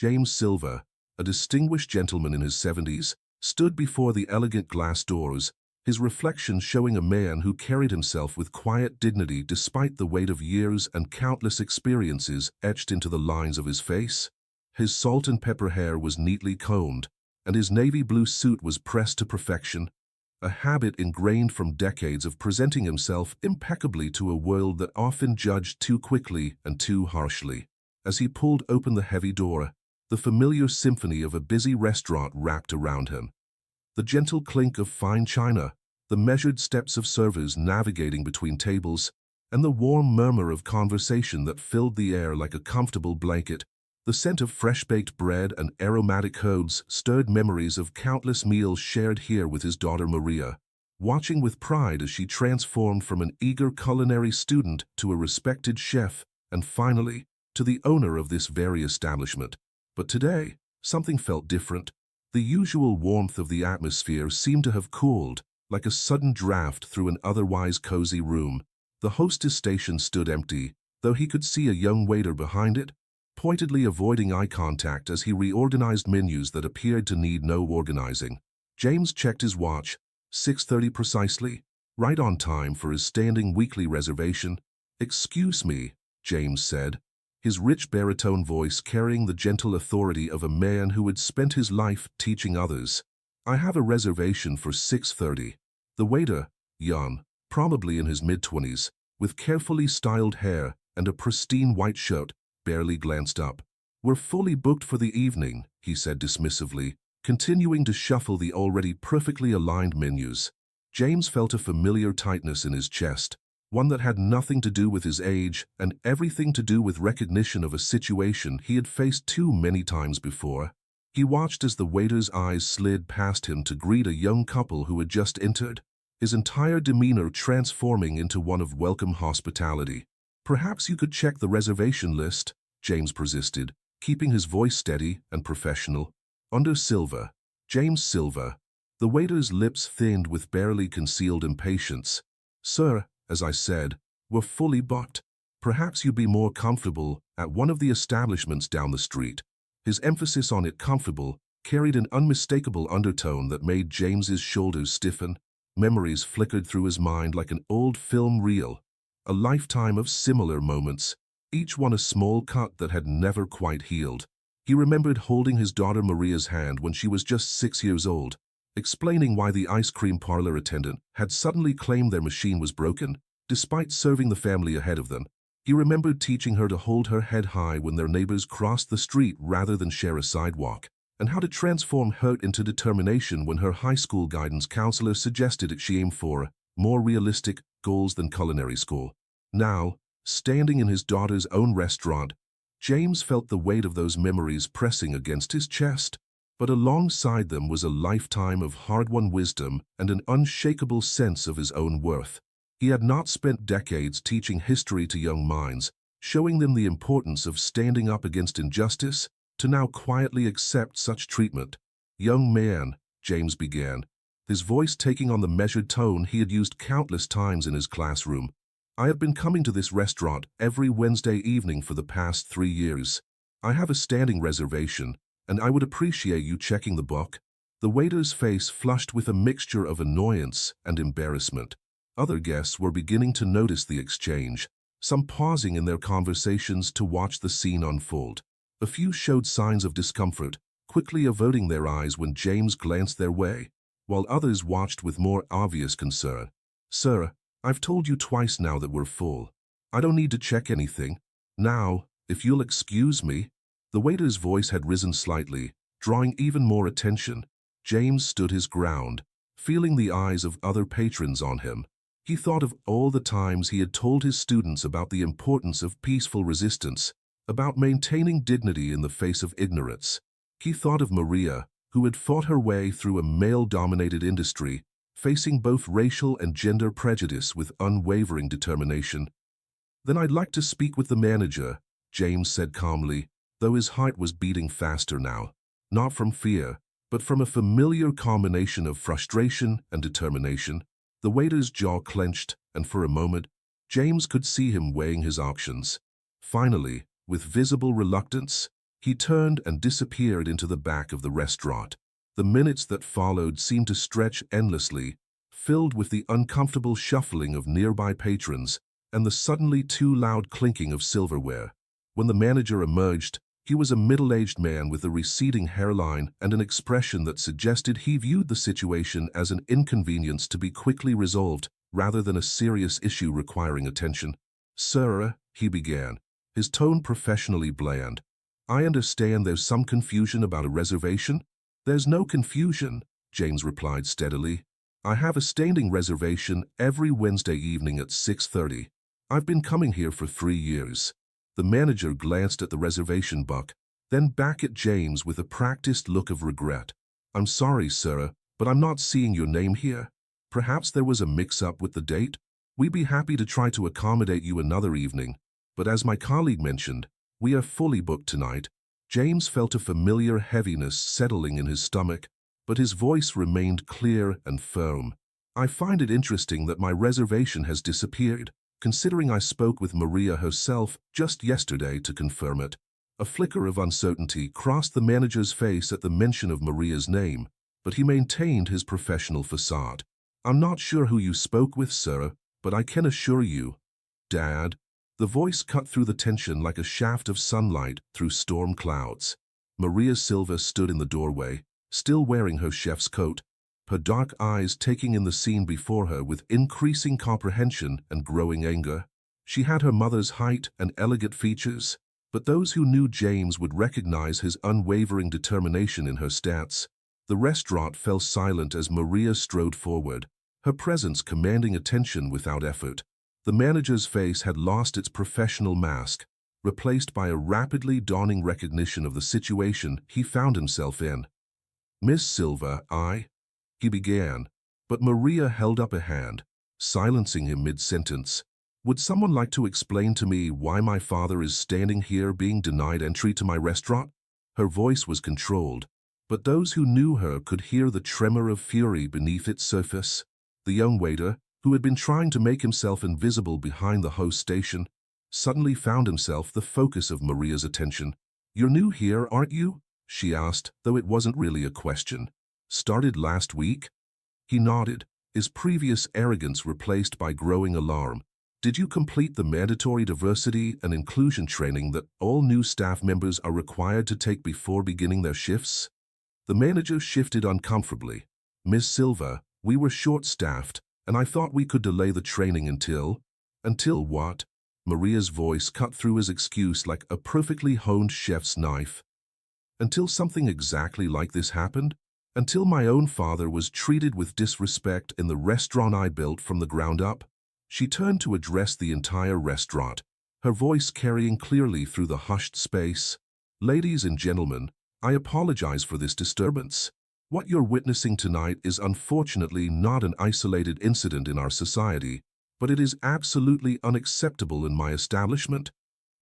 James Silver, a distinguished gentleman in his 70s, stood before the elegant glass doors, his reflection showing a man who carried himself with quiet dignity despite the weight of years and countless experiences etched into the lines of his face. His salt and pepper hair was neatly combed, and his navy blue suit was pressed to perfection, a habit ingrained from decades of presenting himself impeccably to a world that often judged too quickly and too harshly. As he pulled open the heavy door, the familiar symphony of a busy restaurant wrapped around him. The gentle clink of fine china, the measured steps of servers navigating between tables, and the warm murmur of conversation that filled the air like a comfortable blanket. The scent of fresh-baked bread and aromatic herbs stirred memories of countless meals shared here with his daughter Maria, watching with pride as she transformed from an eager culinary student to a respected chef, and finally, to the owner of this very establishment. But today, something felt different. The usual warmth of the atmosphere seemed to have cooled, like a sudden draft through an otherwise cozy room. The hostess station stood empty, though he could see a young waiter behind it, pointedly avoiding eye contact as he reorganized menus that appeared to need no organizing. James checked his watch, 6:30 precisely, right on time for his standing weekly reservation. "Excuse me," James said, his rich baritone voice carrying the gentle authority of a man who had spent his life teaching others. "I have a reservation for 6:30. The waiter, young, probably in his mid-20s, with carefully styled hair and a pristine white shirt, barely glanced up. "We're fully booked for the evening," he said dismissively, continuing to shuffle the already perfectly aligned menus. James felt a familiar tightness in his chest, one that had nothing to do with his age and everything to do with recognition of a situation he had faced too many times before. He watched as the waiter's eyes slid past him to greet a young couple who had just entered, his entire demeanor transforming into one of welcome hospitality. "Perhaps you could check the reservation list," James persisted, keeping his voice steady and professional. "Under Silver, James Silver." The waiter's lips thinned with barely concealed impatience. "Sir, as I said, we're fully booked. Perhaps you'd be more comfortable at one of the establishments down the street." His emphasis on it comfortable carried an unmistakable undertone that made James's shoulders stiffen. Memories flickered through his mind like an old film reel. A lifetime of similar moments, each one a small cut that had never quite healed. He remembered holding his daughter Maria's hand when she was just 6 years old, explaining why the ice cream parlor attendant had suddenly claimed their machine was broken, despite serving the family ahead of them. He remembered teaching her to hold her head high when their neighbors crossed the street rather than share a sidewalk, and how to transform hurt into determination when her high school guidance counselor suggested she aim for more realistic goals than culinary school. Now, standing in his daughter's own restaurant, James felt the weight of those memories pressing against his chest. But alongside them was a lifetime of hard-won wisdom and an unshakable sense of his own worth. He had not spent decades teaching history to young minds, showing them the importance of standing up against injustice, to now quietly accept such treatment. "Young man," James began, his voice taking on the measured tone he had used countless times in his classroom. "I have been coming to this restaurant every Wednesday evening for the past 3 years. I have a standing reservation, and I would appreciate you checking the book." The waiter's face flushed with a mixture of annoyance and embarrassment. Other guests were beginning to notice the exchange, some pausing in their conversations to watch the scene unfold. A few showed signs of discomfort, quickly averting their eyes when James glanced their way, while others watched with more obvious concern. "Sir, I've told you twice now that we're full. I don't need to check anything. Now, if you'll excuse me." The waiter's voice had risen slightly, drawing even more attention. James stood his ground, feeling the eyes of other patrons on him. He thought of all the times he had told his students about the importance of peaceful resistance, about maintaining dignity in the face of ignorance. He thought of Maria, who had fought her way through a male-dominated industry, facing both racial and gender prejudice with unwavering determination. "Then I'd like to speak with the manager," James said calmly, though his heart was beating faster now, not from fear, but from a familiar combination of frustration and determination. The waiter's jaw clenched, and for a moment, James could see him weighing his options. Finally, with visible reluctance, He turned and disappeared into the back of the restaurant. The minutes that followed seemed to stretch endlessly, filled with the uncomfortable shuffling of nearby patrons and the suddenly too loud clinking of silverware. When the manager emerged, he was a middle-aged man with a receding hairline and an expression that suggested he viewed the situation as an inconvenience to be quickly resolved rather than a serious issue requiring attention. "Sir," he began, his tone professionally bland, "I understand there's some confusion about a reservation?" "There's no confusion," James replied steadily. "I have a standing reservation every Wednesday evening at 6:30. I've been coming here for 3 years. The manager glanced at the reservation book, then back at James with a practiced look of regret. "I'm sorry, sir, but I'm not seeing your name here. Perhaps there was a mix-up with the date? We'd be happy to try to accommodate you another evening, but as my colleague mentioned, we are fully booked tonight." James felt a familiar heaviness settling in his stomach, but his voice remained clear and firm. "I find it interesting that my reservation has disappeared, considering I spoke with Maria herself just yesterday to confirm it." A flicker of uncertainty crossed the manager's face at the mention of Maria's name, but he maintained his professional facade. "I'm not sure who you spoke with, sir, but I can assure you." "Dad?" The voice cut through the tension like a shaft of sunlight through storm clouds. Maria Silva stood in the doorway, still wearing her chef's coat, her dark eyes taking in the scene before her with increasing comprehension and growing anger. She had her mother's height and elegant features, but those who knew James would recognize his unwavering determination in her stance. The restaurant fell silent as Maria strode forward, her presence commanding attention without effort. The manager's face had lost its professional mask, replaced by a rapidly dawning recognition of the situation he found himself in. "Miss Silva, he began, but Maria held up a hand, silencing him mid-sentence. "Would someone like to explain to me why my father is standing here being denied entry to my restaurant?" Her voice was controlled, but those who knew her could hear the tremor of fury beneath its surface. The young waiter, who had been trying to make himself invisible behind the host station, suddenly found himself the focus of Maria's attention. "You're new here, aren't you?" she asked, though it wasn't really a question. "Started last week?" He nodded, his previous arrogance replaced by growing alarm. "Did you complete the mandatory diversity and inclusion training that all new staff members are required to take before beginning their shifts?" The manager shifted uncomfortably. "Miss Silva, we were short-staffed, and I thought we could delay the training until..." "Until what?" Maria's voice cut through his excuse like a perfectly honed chef's knife. "Until something exactly like this happened? Until my own father was treated with disrespect in the restaurant I built from the ground up." She turned to address the entire restaurant, her voice carrying clearly through the hushed space. "Ladies and gentlemen, I apologize for this disturbance. What you're witnessing tonight is unfortunately not an isolated incident in our society, but it is absolutely unacceptable in my establishment."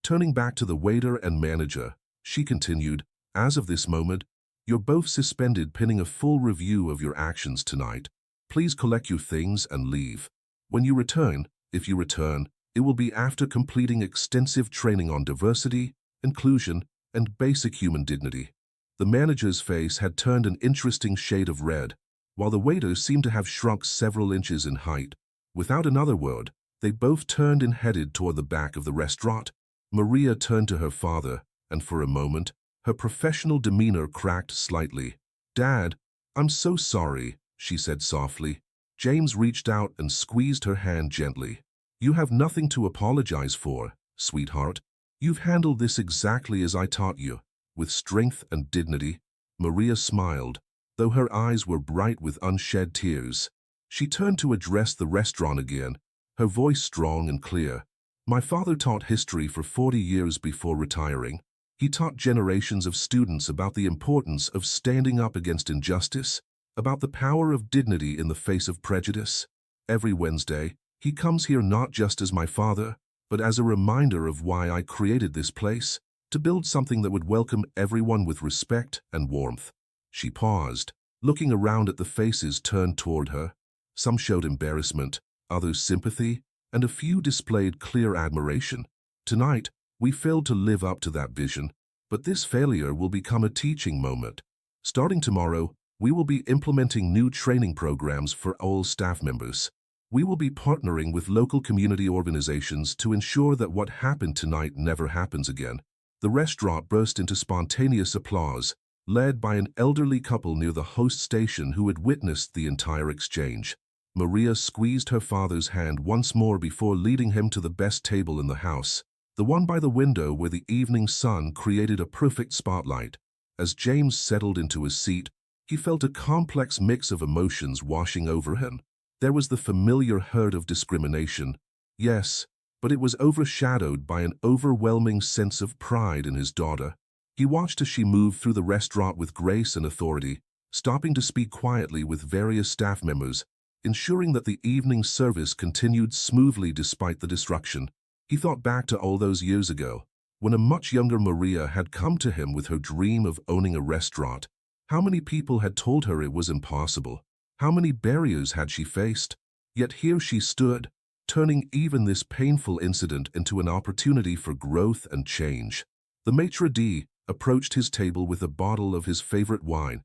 Turning back to the waiter and manager, she continued, "As of this moment, you're both suspended pending a full review of your actions tonight. Please collect your things and leave. When you return, if you return, it will be after completing extensive training on diversity, inclusion, and basic human dignity." The manager's face had turned an interesting shade of red, while the waiter seemed to have shrunk several inches in height. Without another word, they both turned and headed toward the back of the restaurant. Maria turned to her father, and for a moment, her professional demeanor cracked slightly. "Dad, I'm so sorry," she said softly. James reached out and squeezed her hand gently. "You have nothing to apologize for, sweetheart. You've handled this exactly as I taught you, with strength and dignity." Maria smiled, though her eyes were bright with unshed tears. She turned to address the restaurant again, her voice strong and clear. "My father taught history for 40 years before retiring. He taught generations of students about the importance of standing up against injustice, about the power of dignity in the face of prejudice. Every Wednesday, he comes here not just as my father, but as a reminder of why I created this place, to build something that would welcome everyone with respect and warmth." She paused, looking around at the faces turned toward her. Some showed embarrassment, others sympathy, and a few displayed clear admiration. "Tonight, we failed to live up to that vision. But this failure will become a teaching moment. Starting tomorrow, we will be implementing new training programs for all staff members. We will be partnering with local community organizations to ensure that what happened tonight never happens again. The restaurant burst into spontaneous applause, led by an elderly couple near the host station who had witnessed the entire exchange. Maria squeezed her father's hand once more before leading him to the best table in the house, the one by the window where the evening sun created a perfect spotlight. As James settled into his seat, he felt a complex mix of emotions washing over him. There was the familiar hurt of discrimination, yes, but it was overshadowed by an overwhelming sense of pride in his daughter. He watched as she moved through the restaurant with grace and authority, stopping to speak quietly with various staff members, ensuring that the evening service continued smoothly despite the disruption. He thought back to all those years ago, when a much younger Maria had come to him with her dream of owning a restaurant. How many people had told her it was impossible? How many barriers had she faced? Yet here she stood, turning even this painful incident into an opportunity for growth and change. The maitre d' approached his table with a bottle of his favorite wine,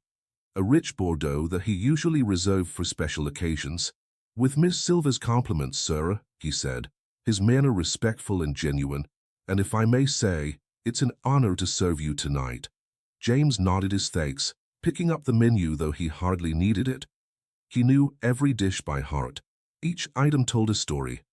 a rich Bordeaux that he usually reserved for special occasions. "With Miss Silva's compliments, sir," he said, his manner respectful and genuine, "and if I may say, it's an honor to serve you tonight." James nodded his thanks, picking up the menu though he hardly needed it. He knew every dish by heart. Each item told a story.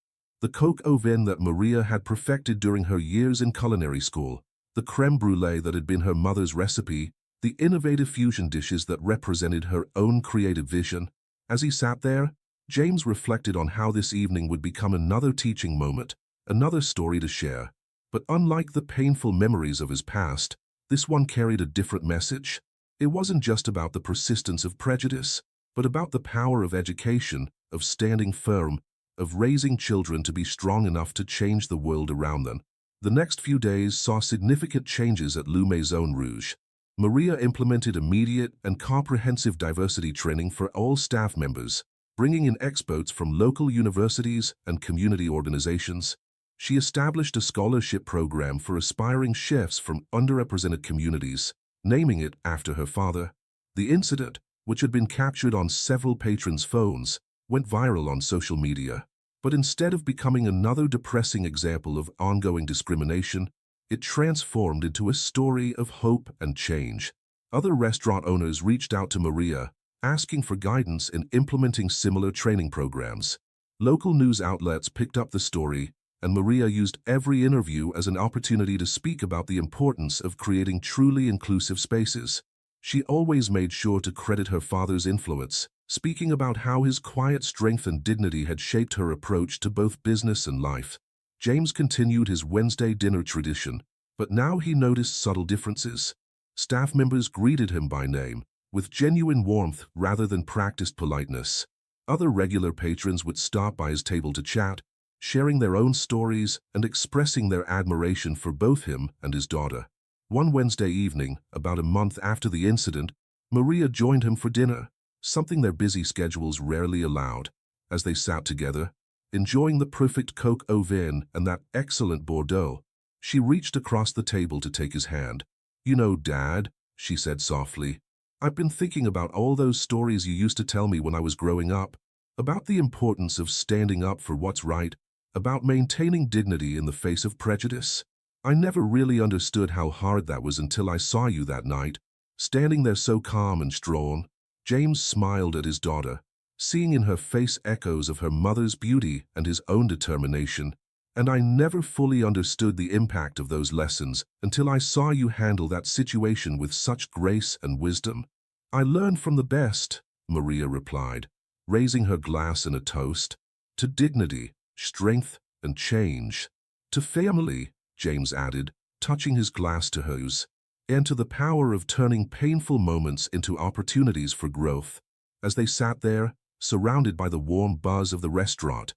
The coq au vin that Maria had perfected during her years in culinary school, the crème brûlée that had been her mother's recipe, the innovative fusion dishes that represented her own creative vision. As he sat there, James reflected on how this evening would become another teaching moment, another story to share. But unlike the painful memories of his past, this one carried a different message. It wasn't just about the persistence of prejudice, but about the power of education, of standing firm, of raising children to be strong enough to change the world around them. The next few days saw significant changes at Le Maison Rouge. Maria implemented immediate and comprehensive diversity training for all staff members, bringing in experts from local universities and community organizations. She established a scholarship program for aspiring chefs from underrepresented communities, naming it after her father. The incident, which had been captured on several patrons' phones, went viral on social media. But instead of becoming another depressing example of ongoing discrimination, it transformed into a story of hope and change. Other restaurant owners reached out to Maria, asking for guidance in implementing similar training programs. Local news outlets picked up the story, and Maria used every interview as an opportunity to speak about the importance of creating truly inclusive spaces. She always made sure to credit her father's influence, speaking about how his quiet strength and dignity had shaped her approach to both business and life. James continued his Wednesday dinner tradition, but now he noticed subtle differences. Staff members greeted him by name, with genuine warmth rather than practiced politeness. Other regular patrons would stop by his table to chat, sharing their own stories and expressing their admiration for both him and his daughter. One Wednesday evening, about a month after the incident, Maria joined him for dinner, something their busy schedules rarely allowed. As they sat together, enjoying the perfect coq au vin and that excellent Bordeaux, she reached across the table to take his hand. "You know, Dad," she said softly, "I've been thinking about all those stories you used to tell me when I was growing up, about the importance of standing up for what's right, about maintaining dignity in the face of prejudice. I never really understood how hard that was until I saw you that night, standing there so calm and strong." James smiled at his daughter, seeing in her face echoes of her mother's beauty and his own determination. "And I never fully understood the impact of those lessons until I saw you handle that situation with such grace and wisdom." "I learned from the best," Maria replied, raising her glass in a toast, "to dignity, strength, and change. To family," James added, touching his glass to hers, "and to the power of turning painful moments into opportunities for growth." As they sat there, surrounded by the warm buzz of the restaurant,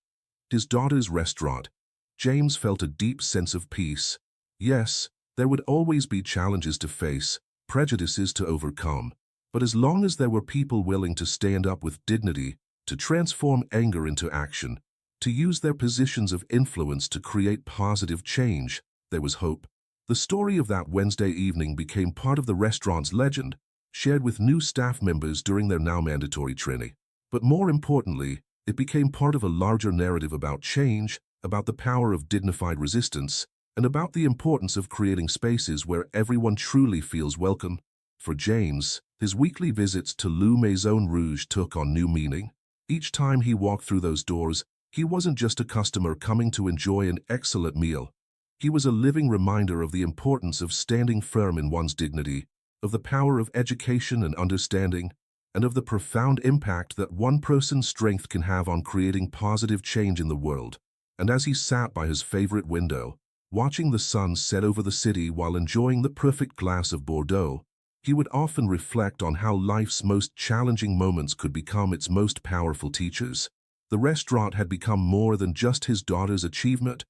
his daughter's restaurant, James felt a deep sense of peace. Yes, there would always be challenges to face, prejudices to overcome, but as long as there were people willing to stand up with dignity, to transform anger into action, to use their positions of influence to create positive change, there was hope. The story of that Wednesday evening became part of the restaurant's legend, shared with new staff members during their now mandatory training. But more importantly, it became part of a larger narrative about change, about the power of dignified resistance, and about the importance of creating spaces where everyone truly feels welcome. For James, his weekly visits to Le Maison Rouge took on new meaning. Each time he walked through those doors, he wasn't just a customer coming to enjoy an excellent meal. He was a living reminder of the importance of standing firm in one's dignity, of the power of education and understanding, and of the profound impact that one person's strength can have on creating positive change in the world. And as he sat by his favorite window, watching the sun set over the city while enjoying the perfect glass of Bordeaux, he would often reflect on how life's most challenging moments could become its most powerful teachers. The restaurant had become more than just his daughter's achievement.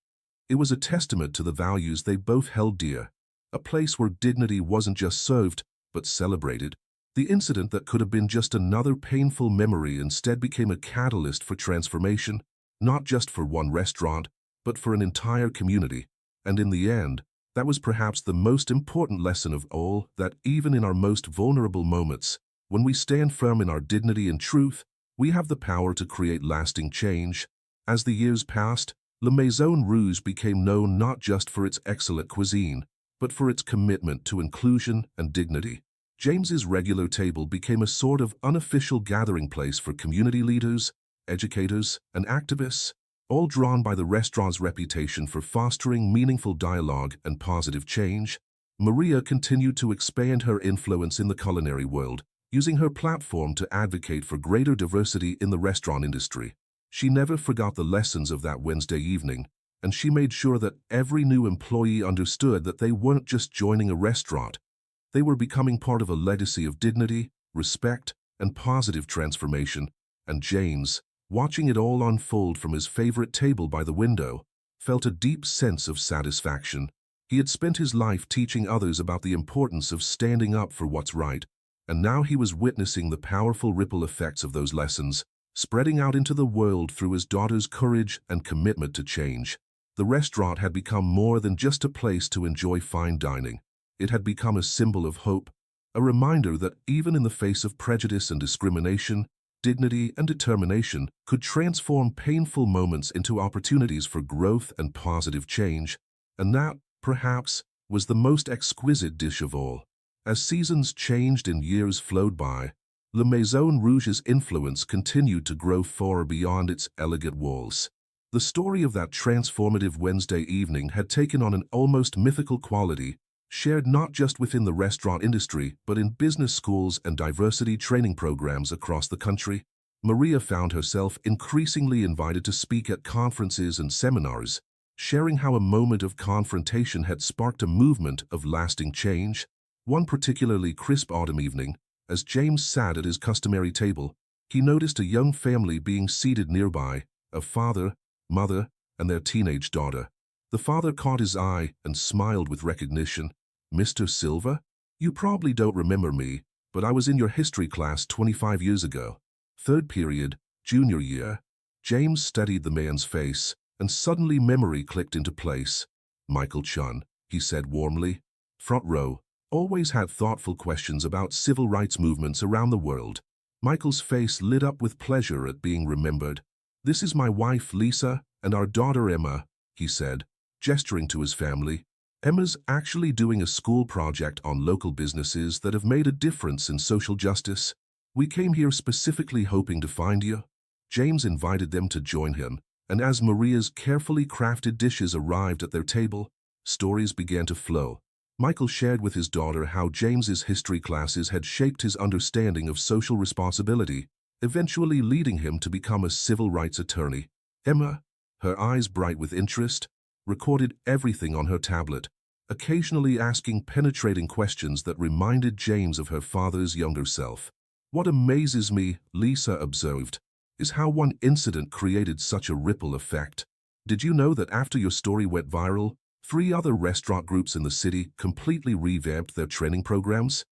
It was a testament to the values they both held dear, a place where dignity wasn't just served, but celebrated. The incident that could have been just another painful memory instead became a catalyst for transformation, not just for one restaurant, but for an entire community. And in the end, that was perhaps the most important lesson of all, that even in our most vulnerable moments, when we stand firm in our dignity and truth, we have the power to create lasting change. As the years passed, Le Maison Rouge became known not just for its excellent cuisine, but for its commitment to inclusion and dignity. James's regular table became a sort of unofficial gathering place for community leaders, educators, and activists, all drawn by the restaurant's reputation for fostering meaningful dialogue and positive change. Maria continued to expand her influence in the culinary world, using her platform to advocate for greater diversity in the restaurant industry. She never forgot the lessons of that Wednesday evening, and she made sure that every new employee understood that they weren't just joining a restaurant. They were becoming part of a legacy of dignity, respect, and positive transformation. And James, watching it all unfold from his favorite table by the window, felt a deep sense of satisfaction. He had spent his life teaching others about the importance of standing up for what's right, and now he was witnessing the powerful ripple effects of those lessons, spreading out into the world through his daughter's courage and commitment to change. The restaurant had become more than just a place to enjoy fine dining. It had become a symbol of hope, a reminder that even in the face of prejudice and discrimination, dignity and determination could transform painful moments into opportunities for growth and positive change. And that, perhaps, was the most exquisite dish of all. As seasons changed and years flowed by, Le Maison Rouge's influence continued to grow far beyond its elegant walls. The story of that transformative Wednesday evening had taken on an almost mythical quality, shared not just within the restaurant industry but in business schools and diversity training programs across the country. Maria found herself increasingly invited to speak at conferences and seminars, sharing how a moment of confrontation had sparked a movement of lasting change. One particularly crisp autumn evening, as James sat at his customary table, he noticed a young family being seated nearby, a father, mother, and their teenage daughter. The father caught his eye and smiled with recognition. "Mr. Silva? You probably don't remember me, but I was in your history class 25 years ago. Third period, junior year." James studied the man's face, and suddenly memory clicked into place. "Michael Chun," he said warmly. "Front row. Always had thoughtful questions about civil rights movements around the world." Michael's face lit up with pleasure at being remembered. "This is my wife, Lisa, and our daughter, Emma," he said, gesturing to his family. "Emma's actually doing a school project on local businesses that have made a difference in social justice. We came here specifically hoping to find you." James invited them to join him, and as Maria's carefully crafted dishes arrived at their table, stories began to flow. Michael shared with his daughter how James's history classes had shaped his understanding of social responsibility, eventually leading him to become a civil rights attorney. Emma, her eyes bright with interest, recorded everything on her tablet, occasionally asking penetrating questions that reminded James of her father's younger self. "What amazes me," Lisa observed, "is how one incident created such a ripple effect. Did you know that after your story went viral, 3 other restaurant groups in the city completely revamped their training programs?"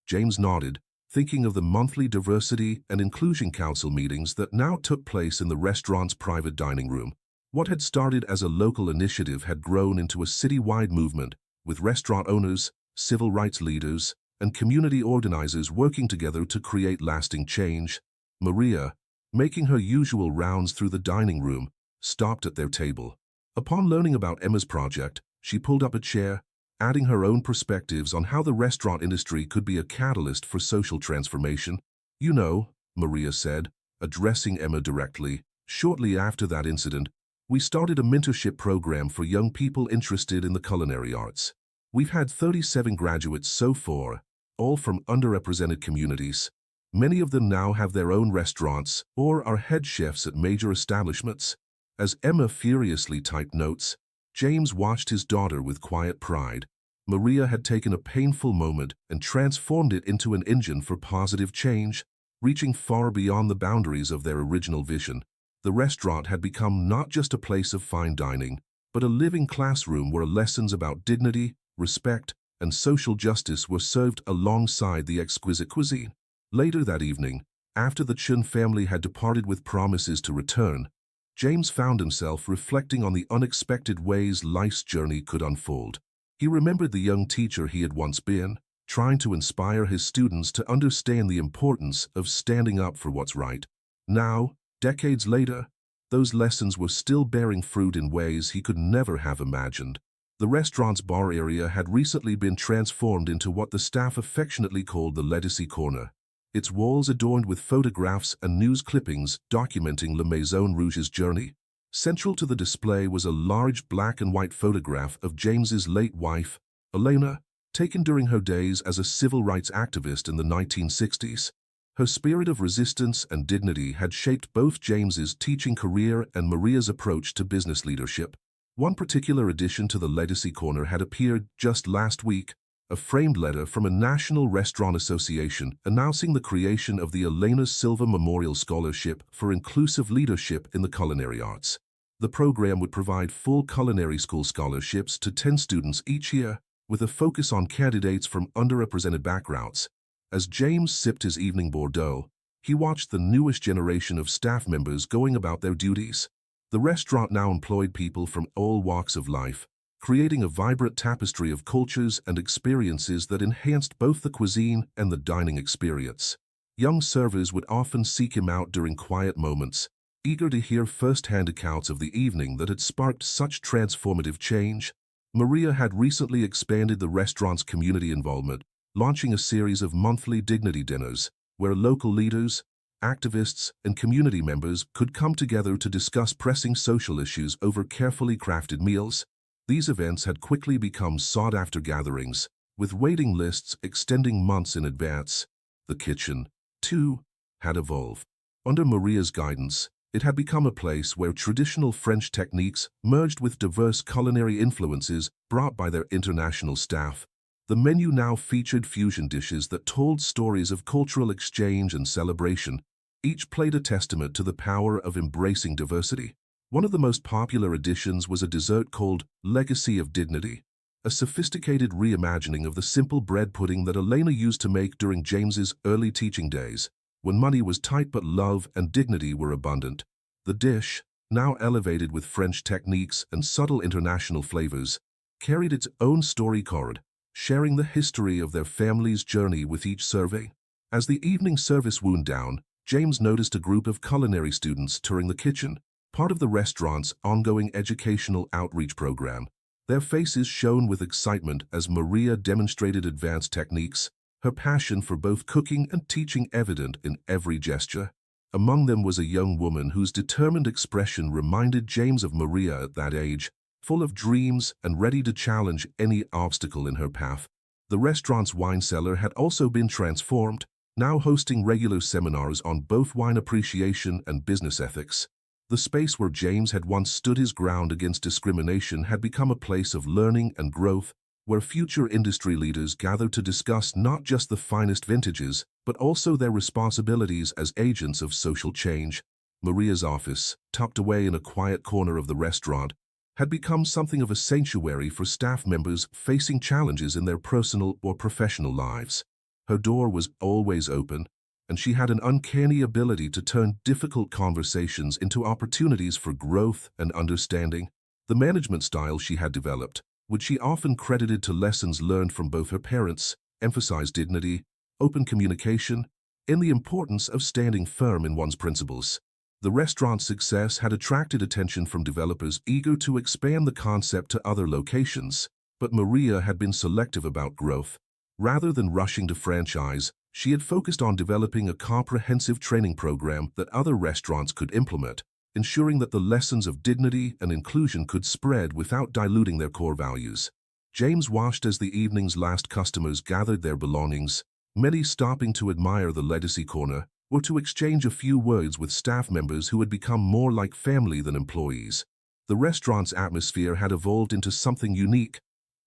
James nodded, thinking of the monthly Diversity and Inclusion Council meetings that now took place in the restaurant's private dining room. What had started as a local initiative had grown into a city-wide movement, with restaurant owners, civil rights leaders, and community organizers working together to create lasting change. Maria, making her usual rounds through the dining room, stopped at their table. Upon learning about Emma's project, she pulled up a chair, adding her own perspectives on how the restaurant industry could be a catalyst for social transformation. "You know," Maria said, addressing Emma directly, "shortly after that incident, we started a mentorship program for young people interested in the culinary arts. We've had 37 graduates so far, all from underrepresented communities. Many of them now have their own restaurants or are head chefs at major establishments." As Emma furiously typed notes, James watched his daughter with quiet pride. Maria had taken a painful moment and transformed it into an engine for positive change, reaching far beyond the boundaries of their original vision. The restaurant had become not just a place of fine dining, but a living classroom where lessons about dignity, respect, and social justice were served alongside the exquisite cuisine. Later that evening, after the Chun family had departed with promises to return, James found himself reflecting on the unexpected ways life's journey could unfold. He remembered the young teacher he had once been, trying to inspire his students to understand the importance of standing up for what's right. Now, decades later, those lessons were still bearing fruit in ways he could never have imagined. The restaurant's bar area had recently been transformed into what the staff affectionately called the Legacy Corner, its walls adorned with photographs and news clippings documenting Le Maison Rouge's journey. Central to the display was a large black and white photograph of James's late wife, Elena, taken during her days as a civil rights activist in the 1960s. Her spirit of resistance and dignity had shaped both James's teaching career and Maria's approach to business leadership. One particular addition to the Legacy Corner had appeared just last week, a framed letter from a National Restaurant Association announcing the creation of the Elena Silva Memorial Scholarship for Inclusive Leadership in the Culinary Arts. The program would provide full culinary school scholarships to 10 students each year, with a focus on candidates from underrepresented backgrounds. As James sipped his evening Bordeaux, he watched the newest generation of staff members going about their duties. The restaurant now employed people from all walks of life, creating a vibrant tapestry of cultures and experiences that enhanced both the cuisine and the dining experience. Young servers would often seek him out during quiet moments, eager to hear first-hand accounts of the evening that had sparked such transformative change. Maria had recently expanded the restaurant's community involvement, launching a series of monthly dignity dinners, where local leaders, activists, and community members could come together to discuss pressing social issues over carefully crafted meals. These events had quickly become sought-after gatherings, with waiting lists extending months in advance. The kitchen, too, had evolved. Under Maria's guidance, it had become a place where traditional French techniques merged with diverse culinary influences brought by their international staff. The menu now featured fusion dishes that told stories of cultural exchange and celebration. Each played a testament to the power of embracing diversity. One of the most popular additions was a dessert called Legacy of Dignity, a sophisticated reimagining of the simple bread pudding that Elena used to make during James's early teaching days, when money was tight but love and dignity were abundant. The dish, now elevated with French techniques and subtle international flavors, carried its own story card, sharing the history of their family's journey with each serving. As the evening service wound down, James noticed a group of culinary students touring the kitchen, part of the restaurant's ongoing educational outreach program. Their faces shone with excitement as Maria demonstrated advanced techniques, her passion for both cooking and teaching evident in every gesture. Among them was a young woman whose determined expression reminded James of Maria at that age, full of dreams and ready to challenge any obstacle in her path. The restaurant's wine cellar had also been transformed, now hosting regular seminars on both wine appreciation and business ethics. The space where James had once stood his ground against discrimination had become a place of learning and growth, where future industry leaders gathered to discuss not just the finest vintages, but also their responsibilities as agents of social change. Maria's office, tucked away in a quiet corner of the restaurant, had become something of a sanctuary for staff members facing challenges in their personal or professional lives. Her door was always open, and she had an uncanny ability to turn difficult conversations into opportunities for growth and understanding. The management style she had developed, which she often credited to lessons learned from both her parents, emphasized dignity, open communication, and the importance of standing firm in one's principles. The restaurant's success had attracted attention from developers eager to expand the concept to other locations, but Maria had been selective about growth. Rather than rushing to franchise, she had focused on developing a comprehensive training program that other restaurants could implement, ensuring that the lessons of dignity and inclusion could spread without diluting their core values. James watched as the evening's last customers gathered their belongings, many stopping to admire the legacy corner or to exchange a few words with staff members who had become more like family than employees. The restaurant's atmosphere had evolved into something unique,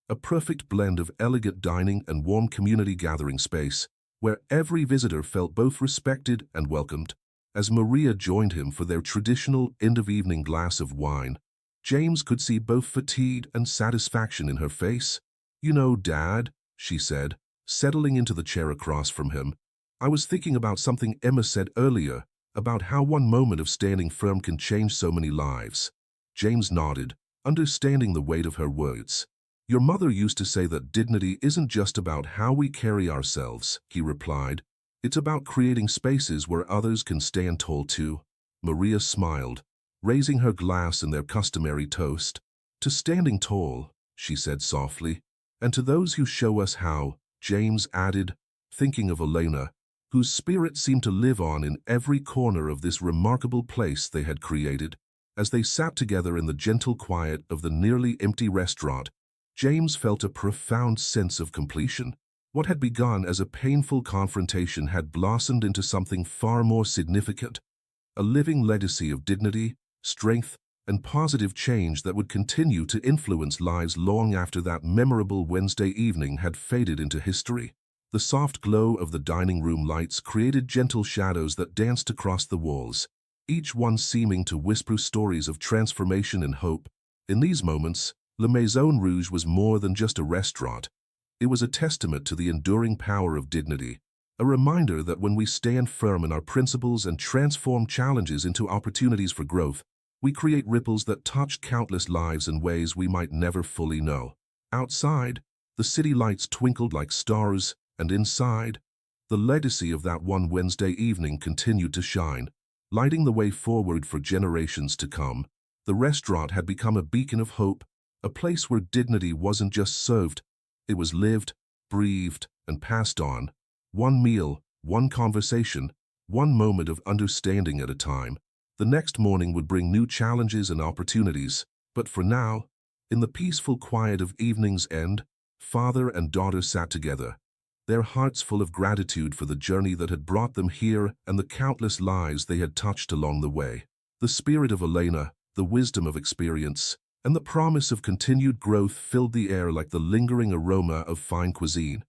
a perfect blend of elegant dining and warm community gathering space, where every visitor felt both respected and welcomed. As Maria joined him for their traditional end-of-evening glass of wine, James could see both fatigue and satisfaction in her face. "You know, Dad," she said, settling into the chair across from him, "I was thinking about something Emma said earlier, about how one moment of standing firm can change so many lives." James nodded, understanding the weight of her words. "Your mother used to say that dignity isn't just about how we carry ourselves," he replied. "It's about creating spaces where others can stand tall too." Maria smiled, raising her glass in their customary toast. "To standing tall," she said softly, "and to those who show us how," James added, thinking of Elena, whose spirit seemed to live on in every corner of this remarkable place they had created. As they sat together in the gentle quiet of the nearly empty restaurant, James felt a profound sense of completion. What had begun as a painful confrontation had blossomed into something far more significant, a living legacy of dignity, strength, and positive change that would continue to influence lives long after that memorable Wednesday evening had faded into history. The soft glow of the dining room lights created gentle shadows that danced across the walls, each one seeming to whisper stories of transformation and hope. In these moments, La Maison Rouge was more than just a restaurant. It was a testament to the enduring power of dignity, a reminder that when we stand firm in our principles and transform challenges into opportunities for growth, we create ripples that touch countless lives in ways we might never fully know. Outside, the city lights twinkled like stars, and inside, the legacy of that one Wednesday evening continued to shine, lighting the way forward for generations to come. The restaurant had become a beacon of hope, a place where dignity wasn't just served, it was lived, breathed, and passed on. One meal, one conversation, one moment of understanding at a time. The next morning would bring new challenges and opportunities, but for now, in the peaceful quiet of evening's end, father and daughter sat together, their hearts full of gratitude for the journey that had brought them here and the countless lives they had touched along the way. The spirit of Elena, the wisdom of experience, and the promise of continued growth filled the air like the lingering aroma of fine cuisine,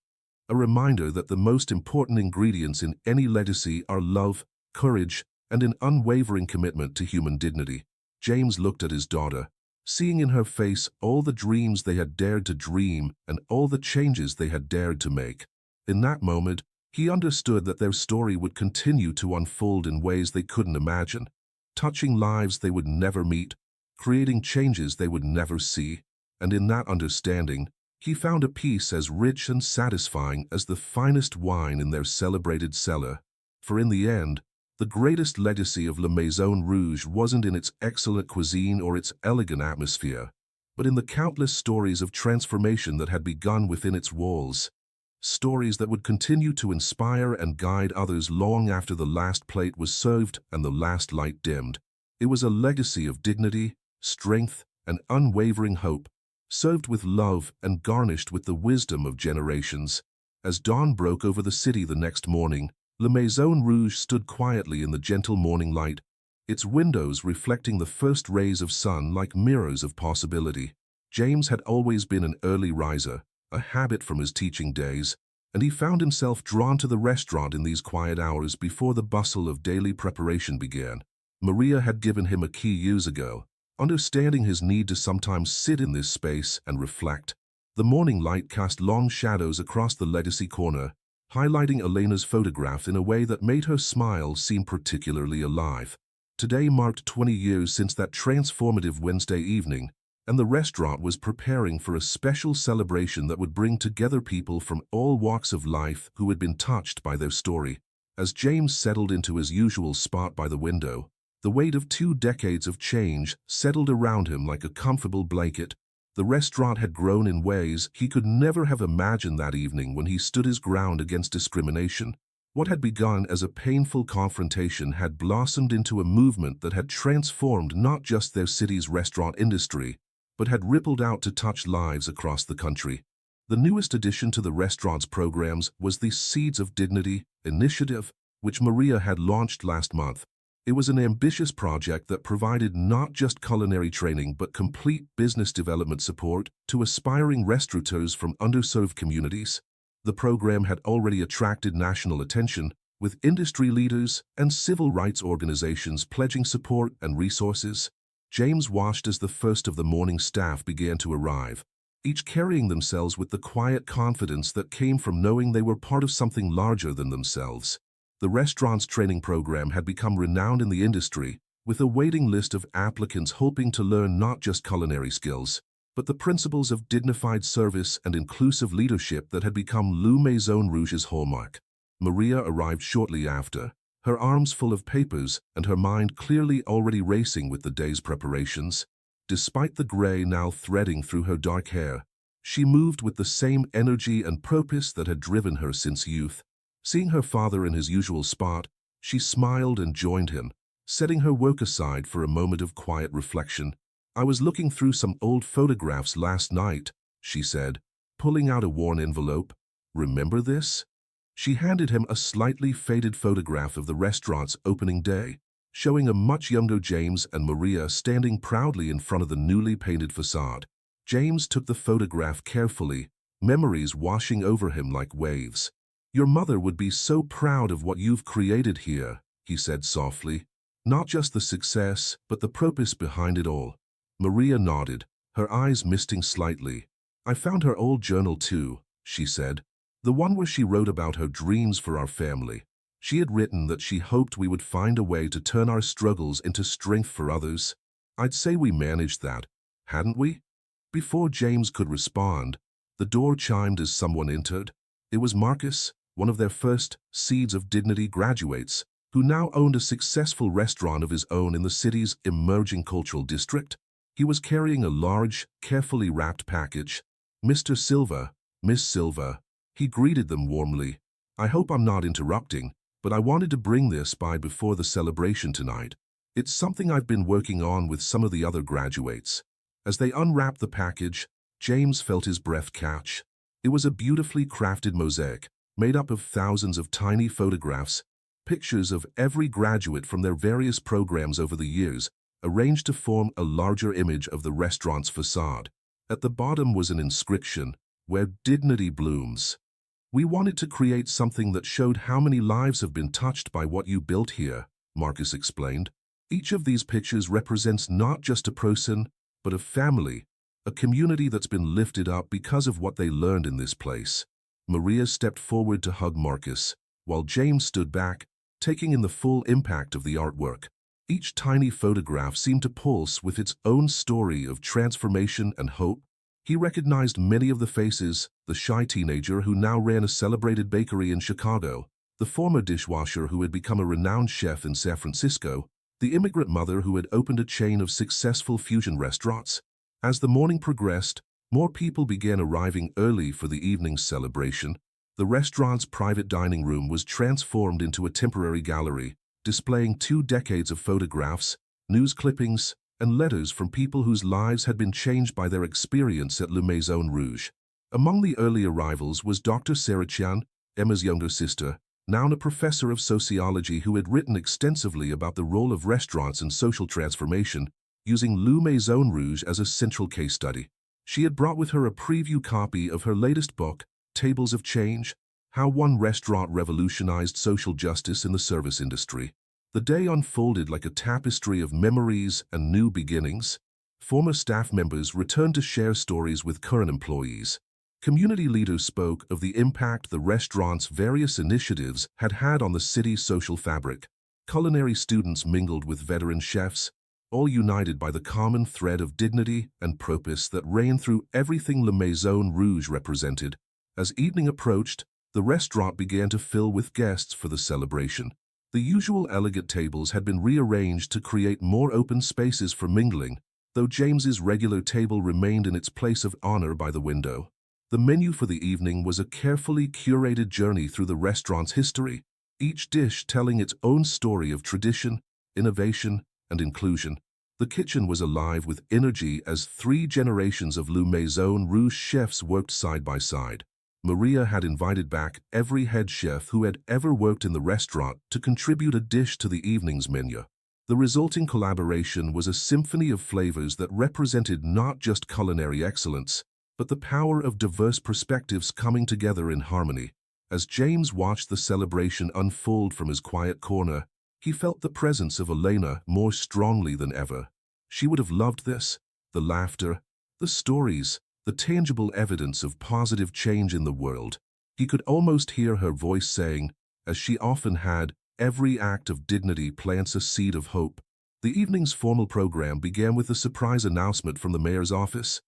a reminder that the most important ingredients in any legacy are love, courage, and an unwavering commitment to human dignity. James looked at his daughter, seeing in her face all the dreams they had dared to dream and all the changes they had dared to make. In that moment, he understood that their story would continue to unfold in ways they couldn't imagine, touching lives they would never meet, creating changes they would never see, and in that understanding, he found a peace as rich and satisfying as the finest wine in their celebrated cellar. For in the end, the greatest legacy of La Maison Rouge wasn't in its excellent cuisine or its elegant atmosphere, but in the countless stories of transformation that had begun within its walls. Stories that would continue to inspire and guide others long after the last plate was served and the last light dimmed. It was a legacy of dignity, strength, and unwavering hope, served with love and garnished with the wisdom of generations. As dawn broke over the city the next morning, La Maison Rouge stood quietly in the gentle morning light, its windows reflecting the first rays of sun like mirrors of possibility. James had always been an early riser, a habit from his teaching days, and he found himself drawn to the restaurant in these quiet hours before the bustle of daily preparation began. Maria had given him a key years ago, understanding his need to sometimes sit in this space and reflect. The morning light cast long shadows across the legacy corner, highlighting Elena's photograph in a way that made her smile seem particularly alive. Today marked 20 years since that transformative Wednesday evening, and the restaurant was preparing for a special celebration that would bring together people from all walks of life who had been touched by their story. As James settled into his usual spot by the window, the weight of 2 decades of change settled around him like a comfortable blanket. The restaurant had grown in ways he could never have imagined that evening when he stood his ground against discrimination. What had begun as a painful confrontation had blossomed into a movement that had transformed not just their city's restaurant industry, but had rippled out to touch lives across the country. The newest addition to the restaurant's programs was the Seeds of Dignity initiative, which Maria had launched last month. It was an ambitious project that provided not just culinary training but complete business development support to aspiring restaurateurs from underserved communities. The program had already attracted national attention, with industry leaders and civil rights organizations pledging support and resources. James watched as the first of the morning staff began to arrive, each carrying themselves with the quiet confidence that came from knowing they were part of something larger than themselves. The restaurant's training program had become renowned in the industry, with a waiting list of applicants hoping to learn not just culinary skills, but the principles of dignified service and inclusive leadership that had become Le Maison Rouge's hallmark. Maria arrived shortly after, her arms full of papers and her mind clearly already racing with the day's preparations. Despite the gray now threading through her dark hair, she moved with the same energy and purpose that had driven her since youth. Seeing her father in his usual spot, she smiled and joined him, setting her work aside for a moment of quiet reflection. "I was looking through some old photographs last night," she said, pulling out a worn envelope. "Remember this?" She handed him a slightly faded photograph of the restaurant's opening day, showing a much younger James and Maria standing proudly in front of the newly painted facade. James took the photograph carefully, memories washing over him like waves. "Your mother would be so proud of what you've created here," he said softly. "Not just the success, but the purpose behind it all." Maria nodded, her eyes misting slightly. "I found her old journal too," she said, "the one where she wrote about her dreams for our family. She had written that she hoped we would find a way to turn our struggles into strength for others. I'd say we managed that, hadn't we?" Before James could respond, the door chimed as someone entered. It was Marcus, one of their first Seeds of Dignity graduates, who now owned a successful restaurant of his own in the city's emerging cultural district. He was carrying a large, carefully wrapped package. "Mr. Silva, Miss Silva," he greeted them warmly. "I hope I'm not interrupting, but I wanted to bring this by before the celebration tonight. It's something I've been working on with some of the other graduates." As they unwrapped the package, James felt his breath catch. It was a beautifully crafted mosaic, made up of thousands of tiny photographs, pictures of every graduate from their various programs over the years, arranged to form a larger image of the restaurant's facade. At the bottom was an inscription, "Where dignity blooms." "We wanted to create something that showed how many lives have been touched by what you built here," Marcus explained. "Each of these pictures represents not just a person, but a family, a community that's been lifted up because of what they learned in this place." Maria stepped forward to hug Marcus, while James stood back, taking in the full impact of the artwork. Each tiny photograph seemed to pulse with its own story of transformation and hope. He recognized many of the faces: the shy teenager who now ran a celebrated bakery in Chicago, the former dishwasher who had become a renowned chef in San Francisco, the immigrant mother who had opened a chain of successful fusion restaurants. As the morning progressed, more people began arriving early for the evening's celebration. The restaurant's private dining room was transformed into a temporary gallery, displaying 2 decades of photographs, news clippings, and letters from people whose lives had been changed by their experience at Le Maison Rouge. Among the early arrivals was Dr. Sarah Chan, Emma's younger sister, now a professor of sociology who had written extensively about the role of restaurants in social transformation, using Le Maison Rouge as a central case study. She had brought with her a preview copy of her latest book, Tables of Change: How One Restaurant Revolutionized Social Justice in the Service Industry. The day unfolded like a tapestry of memories and new beginnings. Former staff members returned to share stories with current employees. Community leaders spoke of the impact the restaurant's various initiatives had had on the city's social fabric. Culinary students mingled with veteran chefs, all united by the common thread of dignity and purpose that ran through everything Le Maison Rouge represented. As evening approached, the restaurant began to fill with guests for the celebration. The usual elegant tables had been rearranged to create more open spaces for mingling, though James's regular table remained in its place of honor by the window. The menu for the evening was a carefully curated journey through the restaurant's history, each dish telling its own story of tradition, innovation, and inclusion. The kitchen was alive with energy as 3 generations of Le Maison Rouge chefs worked side by side. Maria had invited back every head chef who had ever worked in the restaurant to contribute a dish to the evening's menu. The resulting collaboration was a symphony of flavors that represented not just culinary excellence, but the power of diverse perspectives coming together in harmony. As James watched the celebration unfold from his quiet corner, he felt the presence of Elena more strongly than ever. She would have loved this, the laughter, the stories, the tangible evidence of positive change in the world. He could almost hear her voice saying, as she often had, every act of dignity plants a seed of hope. The evening's formal program began with a surprise announcement from the mayor's office.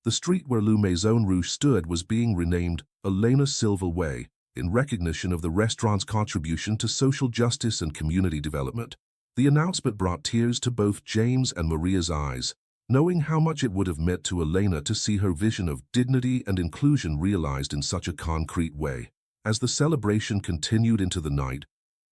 The street where Le Maison Rouge stood was being renamed Elena Silva Way, in recognition of the restaurant's contribution to social justice and community development. The announcement brought tears to both James and Maria's eyes, knowing how much it would have meant to Elena to see her vision of dignity and inclusion realized in such a concrete way. As the celebration continued into the night,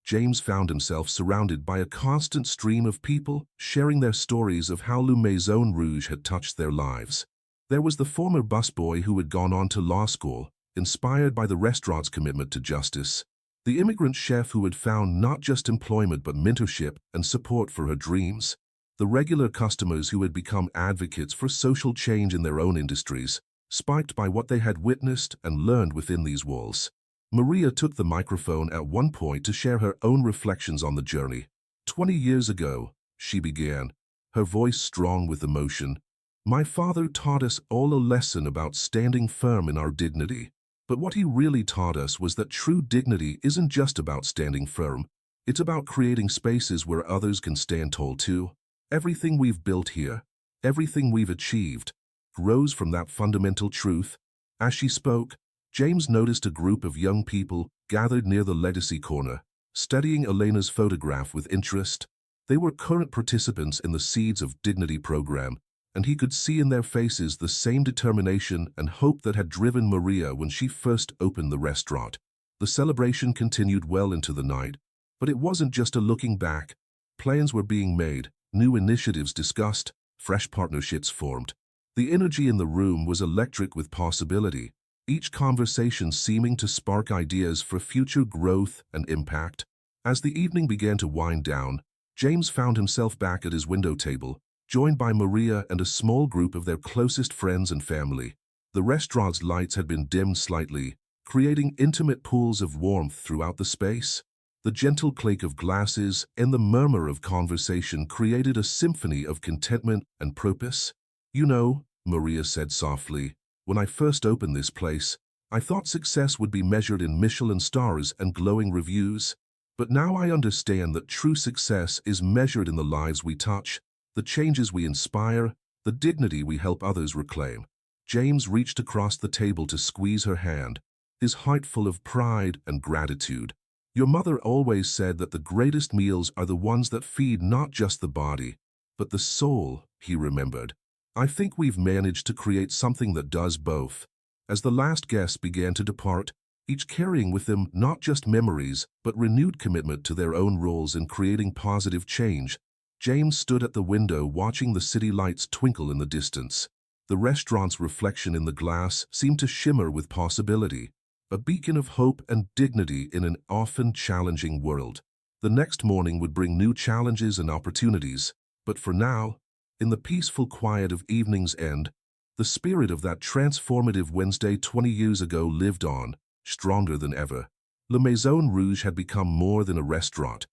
James found himself surrounded by a constant stream of people sharing their stories of how Le Maison Rouge had touched their lives. There was the former busboy who had gone on to law school, inspired by the restaurant's commitment to justice, the immigrant chef who had found not just employment but mentorship and support for her dreams, the regular customers who had become advocates for social change in their own industries, spiked by what they had witnessed and learned within these walls. Maria took the microphone at one point to share her own reflections on the journey. 20 years ago, she began, her voice strong with emotion, my father taught us all a lesson about standing firm in our dignity. But what he really taught us was that true dignity isn't just about standing firm. It's about creating spaces where others can stand tall too. Everything we've built here, everything we've achieved, grows from that fundamental truth. As she spoke, James noticed a group of young people gathered near the legacy corner, studying Elena's photograph with interest. They were current participants in the Seeds of Dignity program, and he could see in their faces the same determination and hope that had driven Maria when she first opened the restaurant. The celebration continued well into the night, but it wasn't just a looking back. Plans were being made, new initiatives discussed, fresh partnerships formed. The energy in the room was electric with possibility, each conversation seeming to spark ideas for future growth and impact. As the evening began to wind down, James found himself back at his window table, joined by Maria and a small group of their closest friends and family. The restaurant's lights had been dimmed slightly, creating intimate pools of warmth throughout the space. The gentle clink of glasses and the murmur of conversation created a symphony of contentment and purpose. You know, Maria said softly, when I first opened this place, I thought success would be measured in Michelin stars and glowing reviews. But now I understand that true success is measured in the lives we touch, the changes we inspire, the dignity we help others reclaim. James reached across the table to squeeze her hand, his heart full of pride and gratitude. Your mother always said that the greatest meals are the ones that feed not just the body, but the soul, he remembered. I think we've managed to create something that does both. As the last guests began to depart, each carrying with them not just memories, but renewed commitment to their own roles in creating positive change, James stood at the window watching the city lights twinkle in the distance. The restaurant's reflection in the glass seemed to shimmer with possibility, a beacon of hope and dignity in an often challenging world. The next morning would bring new challenges and opportunities, but for now, in the peaceful quiet of evening's end, the spirit of that transformative Wednesday 20 years ago lived on, stronger than ever. Le Maison Rouge had become more than a restaurant.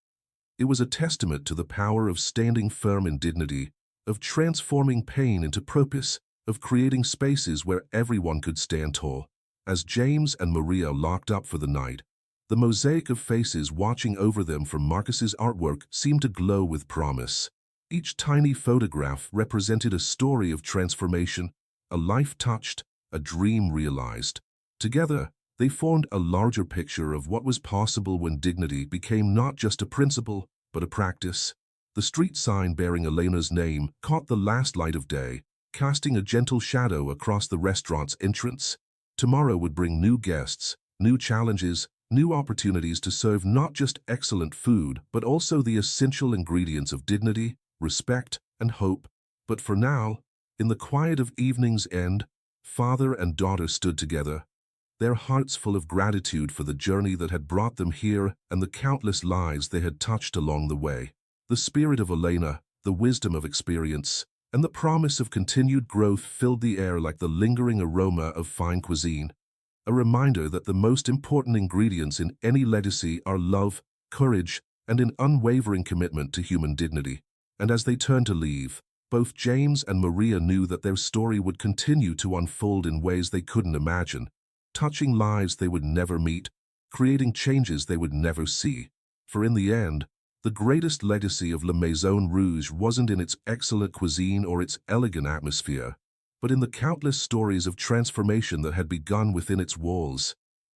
It was a testament to the power of standing firm in dignity, of transforming pain into purpose, of creating spaces where everyone could stand tall. As James and Maria locked up for the night, the mosaic of faces watching over them from Marcus's artwork seemed to glow with promise. Each tiny photograph represented a story of transformation, a life touched, a dream realized. Together, they formed a larger picture of what was possible when dignity became not just a principle, but a practice. The street sign bearing Elena's name caught the last light of day, casting a gentle shadow across the restaurant's entrance. Tomorrow would bring new guests, new challenges, new opportunities to serve not just excellent food, but also the essential ingredients of dignity, respect, and hope. But for now, in the quiet of evening's end, father and daughter stood together, their hearts full of gratitude for the journey that had brought them here and the countless lives they had touched along the way. The spirit of Elena, the wisdom of experience, and the promise of continued growth filled the air like the lingering aroma of fine cuisine. A reminder that the most important ingredients in any legacy are love, courage, and an unwavering commitment to human dignity. And as they turned to leave, both James and Maria knew that their story would continue to unfold in ways they couldn't imagine, touching lives they would never meet, creating changes they would never see. For in the end, the greatest legacy of La Maison Rouge wasn't in its excellent cuisine or its elegant atmosphere, but in the countless stories of transformation that had begun within its walls.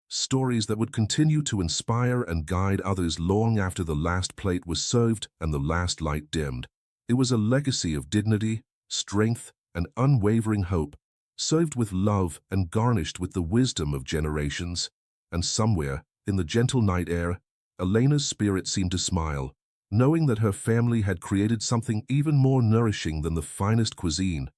Stories that would continue to inspire and guide others long after the last plate was served and the last light dimmed. It was a legacy of dignity, strength, and unwavering hope, served with love and garnished with the wisdom of generations. And somewhere, in the gentle night air, Elena's spirit seemed to smile, knowing that her family had created something even more nourishing than the finest cuisine.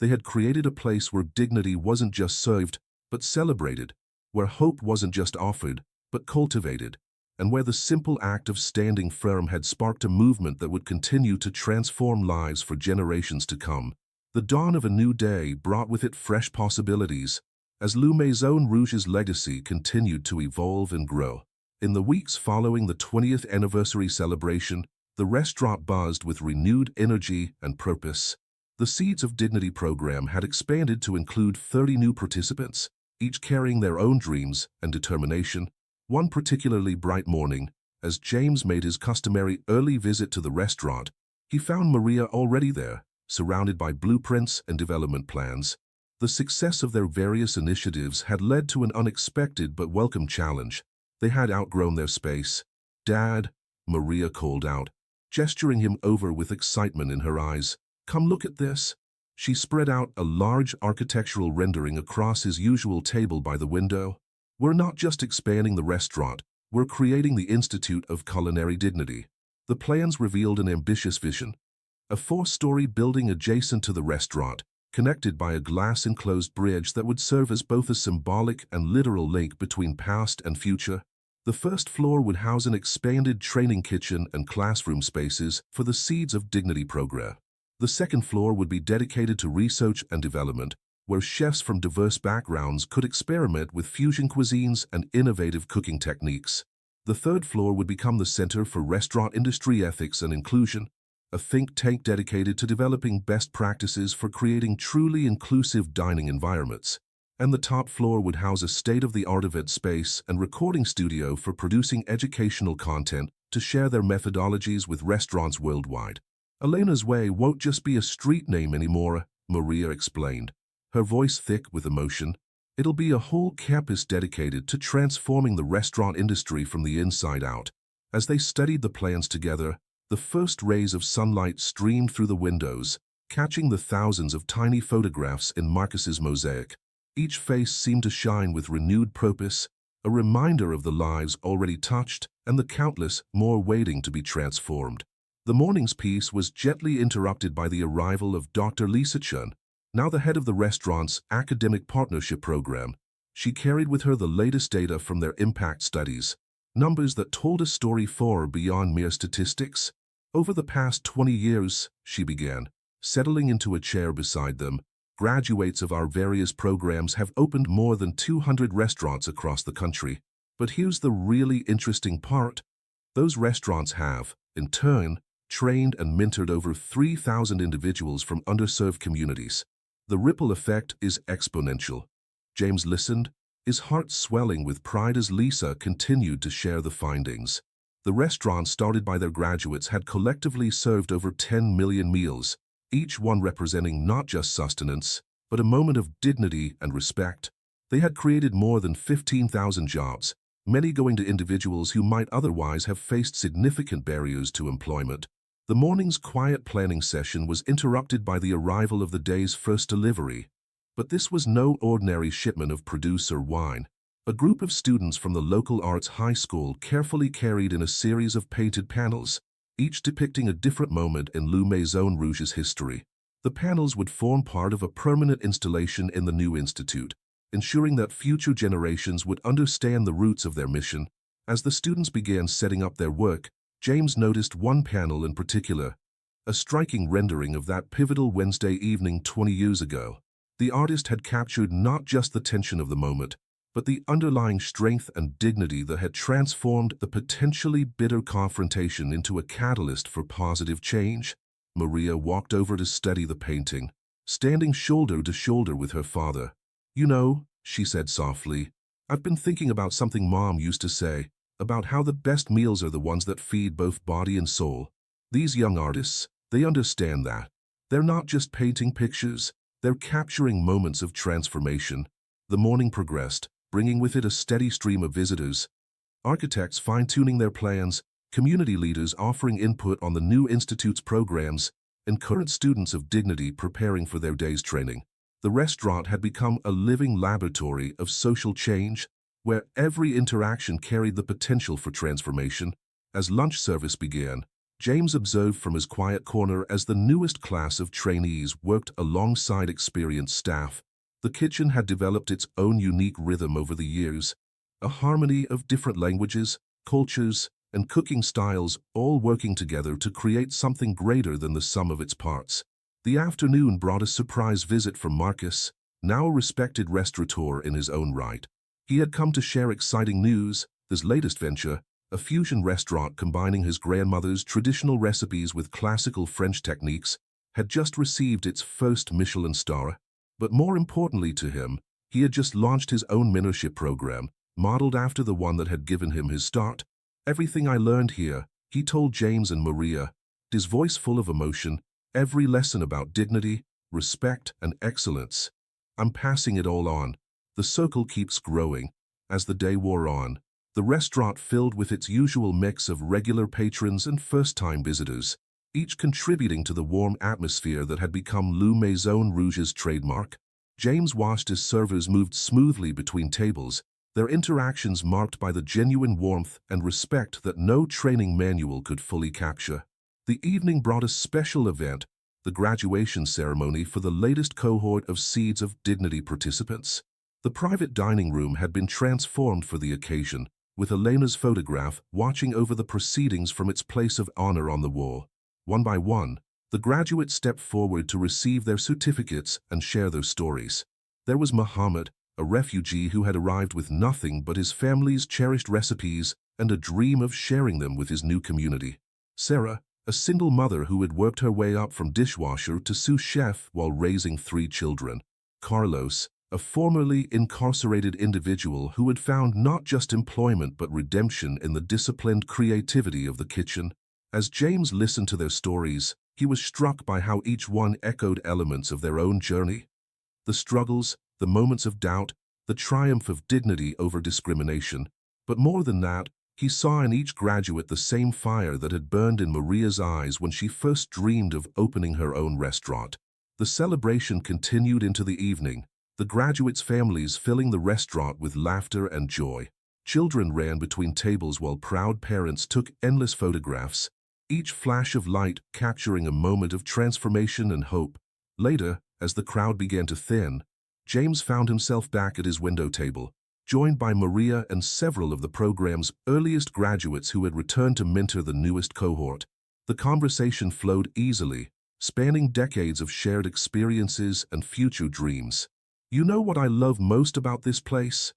They had created a place where dignity wasn't just served, but celebrated, where hope wasn't just offered, but cultivated, and where the simple act of standing firm had sparked a movement that would continue to transform lives for generations to come. The dawn of a new day brought with it fresh possibilities, as La Maison Rouge's legacy continued to evolve and grow. In the weeks following the 20th anniversary celebration, the restaurant buzzed with renewed energy and purpose. The Seeds of Dignity program had expanded to include 30 new participants, each carrying their own dreams and determination. One particularly bright morning, as James made his customary early visit to the restaurant, he found Maria already there, surrounded by blueprints and development plans. The success of their various initiatives had led to an unexpected but welcome challenge. They had outgrown their space. "Dad," Maria called out, gesturing him over with excitement in her eyes. "Come look at this." She spread out a large architectural rendering across his usual table by the window. "We're not just expanding the restaurant, we're creating the Institute of Culinary Dignity." The plans revealed an ambitious vision. A 4-story building adjacent to the restaurant, connected by a glass-enclosed bridge that would serve as both a symbolic and literal link between past and future. The first floor would house an expanded training kitchen and classroom spaces for the Seeds of Dignity program. The second floor would be dedicated to research and development, where chefs from diverse backgrounds could experiment with fusion cuisines and innovative cooking techniques. The third floor would become the Center for Restaurant Industry Ethics and Inclusion, a think tank dedicated to developing best practices for creating truly inclusive dining environments. And the top floor would house a state-of-the-art event space and recording studio for producing educational content to share their methodologies with restaurants worldwide. "Elena's Way won't just be a street name anymore," Maria explained, her voice thick with emotion. "It'll be a whole campus dedicated to transforming the restaurant industry from the inside out." As they studied the plans together, the first rays of sunlight streamed through the windows, catching the thousands of tiny photographs in Marcus's mosaic. Each face seemed to shine with renewed purpose, a reminder of the lives already touched and the countless more waiting to be transformed. The morning's piece was gently interrupted by the arrival of Dr. Lisa Chen, now the head of the restaurant's academic partnership program. She carried with her the latest data from their impact studies, numbers that told a story far beyond mere statistics. "Over the past 20 years," she began, settling into a chair beside them, "graduates of our various programs have opened more than 200 restaurants across the country. But here's the really interesting part. Those restaurants have, in turn, trained and mentored over 3,000 individuals from underserved communities. The ripple effect is exponential." James listened, his heart swelling with pride as Lisa continued to share the findings. The restaurant started by their graduates had collectively served over 10 million meals, each one representing not just sustenance, but a moment of dignity and respect. They had created more than 15,000 jobs, many going to individuals who might otherwise have faced significant barriers to employment. The morning's quiet planning session was interrupted by the arrival of the day's first delivery. But this was no ordinary shipment of produce or wine. A group of students from the local arts high school carefully carried in a series of painted panels, each depicting a different moment in Le Maison Rouge's history. The panels would form part of a permanent installation in the new institute, ensuring that future generations would understand the roots of their mission. As the students began setting up their work, James noticed one panel in particular, a striking rendering of that pivotal Wednesday evening 20 years ago. The artist had captured not just the tension of the moment, but the underlying strength and dignity that had transformed the potentially bitter confrontation into a catalyst for positive change. Maria walked over to study the painting, standing shoulder to shoulder with her father. "You know," she said softly, "I've been thinking about something Mom used to say, about how the best meals are the ones that feed both body and soul. These young artists, they understand that. They're not just painting pictures, they're capturing moments of transformation." The morning progressed, bringing with it a steady stream of visitors, architects fine-tuning their plans, community leaders offering input on the new institute's programs, and current students of dignity preparing for their day's training. The restaurant had become a living laboratory of social change, where every interaction carried the potential for transformation. As lunch service began, James observed from his quiet corner as the newest class of trainees worked alongside experienced staff. The kitchen had developed its own unique rhythm over the years, a harmony of different languages, cultures, and cooking styles all working together to create something greater than the sum of its parts. The afternoon brought a surprise visit from Marcus, now a respected restaurateur in his own right. He had come to share exciting news. His latest venture, a fusion restaurant combining his grandmother's traditional recipes with classical French techniques, had just received its first Michelin star. But more importantly to him, he had just launched his own mentorship program, modeled after the one that had given him his start. "Everything I learned here," he told James and Maria, his voice full of emotion, "every lesson about dignity, respect, and excellence. I'm passing it all on." The circle keeps growing. As the day wore on, the restaurant filled with its usual mix of regular patrons and first-time visitors, each contributing to the warm atmosphere that had become Le Maison Rouge's trademark. James watched as servers moved smoothly between tables, their interactions marked by the genuine warmth and respect that no training manual could fully capture. The evening brought a special event, the graduation ceremony for the latest cohort of Seeds of Dignity participants. The private dining room had been transformed for the occasion, with Elena's photograph watching over the proceedings from its place of honor on the wall. One by one, the graduates stepped forward to receive their certificates and share their stories. There was Muhammad, a refugee who had arrived with nothing but his family's cherished recipes and a dream of sharing them with his new community. Sarah, a single mother who had worked her way up from dishwasher to sous chef while raising 3 children. Carlos, a formerly incarcerated individual who had found not just employment but redemption in the disciplined creativity of the kitchen. As James listened to their stories, he was struck by how each one echoed elements of their own journey. The struggles, the moments of doubt, the triumph of dignity over discrimination. But more than that, he saw in each graduate the same fire that had burned in Maria's eyes when she first dreamed of opening her own restaurant. The celebration continued into the evening, the graduates' families filling the restaurant with laughter and joy. Children ran between tables while proud parents took endless photographs, each flash of light capturing a moment of transformation and hope. Later, as the crowd began to thin, James found himself back at his window table, joined by Maria and several of the program's earliest graduates who had returned to mentor the newest cohort. The conversation flowed easily, spanning decades of shared experiences and future dreams. "You know what I love most about this place?"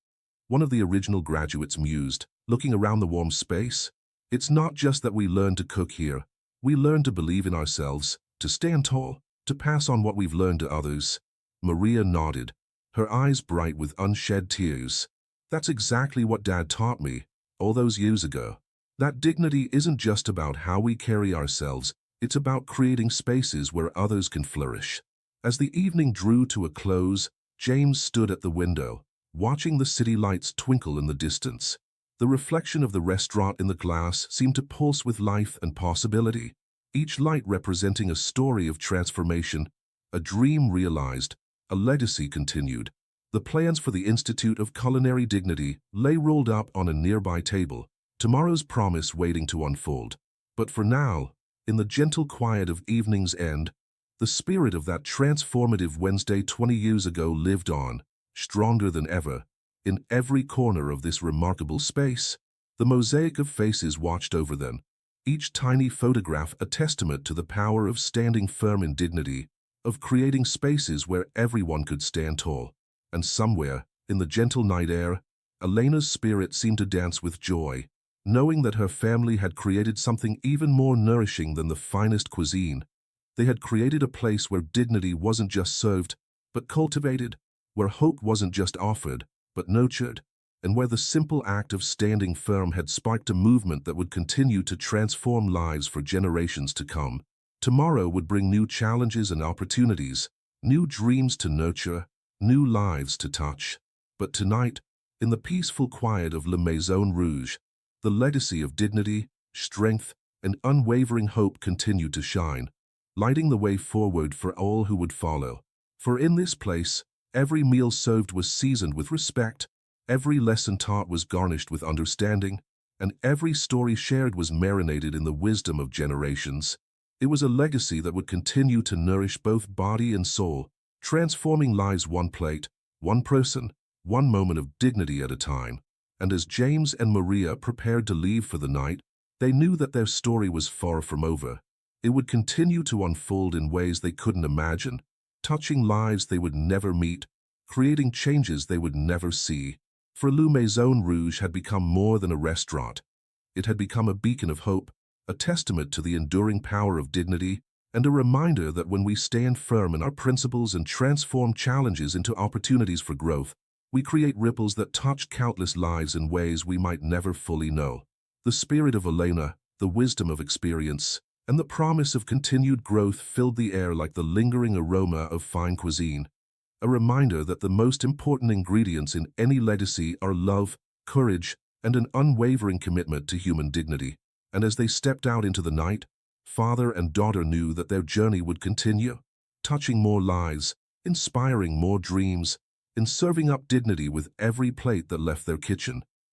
one of the original graduates mused, looking around the warm space. "It's not just that we learn to cook here. We learn to believe in ourselves, to stand tall, to pass on what we've learned to others." Maria nodded, her eyes bright with unshed tears. "That's exactly what Dad taught me, all those years ago." That dignity isn't just about how we carry ourselves, it's about creating spaces where others can flourish. As the evening drew to a close, James stood at the window, watching the city lights twinkle in the distance. The reflection of the restaurant in the glass seemed to pulse with life and possibility, each light representing a story of transformation, a dream realized, a legacy continued. The plans for the Institute of Culinary Dignity lay rolled up on a nearby table, tomorrow's promise waiting to unfold. But for now, in the gentle quiet of evening's end, the spirit of that transformative Wednesday 20 years ago lived on, stronger than ever. In every corner of this remarkable space, the mosaic of faces watched over them, each tiny photograph a testament to the power of standing firm in dignity, of creating spaces where everyone could stand tall. And somewhere, in the gentle night air, Elena's spirit seemed to dance with joy, knowing that her family had created something even more nourishing than the finest cuisine. They had created a place where dignity wasn't just served, but cultivated, where hope wasn't just offered, but nurtured, and where the simple act of standing firm had sparked a movement that would continue to transform lives for generations to come. Tomorrow would bring new challenges and opportunities, new dreams to nurture, new lives to touch. But tonight, in the peaceful quiet of Le Maison Rouge, the legacy of dignity, strength, and unwavering hope continued to shine, lighting the way forward for all who would follow. For in this place, every meal served was seasoned with respect, every lesson taught was garnished with understanding, and every story shared was marinated in the wisdom of generations. It was a legacy that would continue to nourish both body and soul, transforming lives one plate, one person, one moment of dignity at a time. And as James and Maria prepared to leave for the night, they knew that their story was far from over. It would continue to unfold in ways they couldn't imagine, touching lives they would never meet, creating changes they would never see. For Le Maison Rouge had become more than a restaurant. It had become a beacon of hope, a testament to the enduring power of dignity, and a reminder that when we stand firm in our principles and transform challenges into opportunities for growth, we create ripples that touch countless lives in ways we might never fully know. The spirit of Elena, the wisdom of experience, and the promise of continued growth filled the air like the lingering aroma of fine cuisine, a reminder that the most important ingredients in any legacy are love, courage, and an unwavering commitment to human dignity. And as they stepped out into the night, father and daughter knew that their journey would continue, touching more lives, inspiring more dreams, and serving up dignity with every plate that left their kitchen.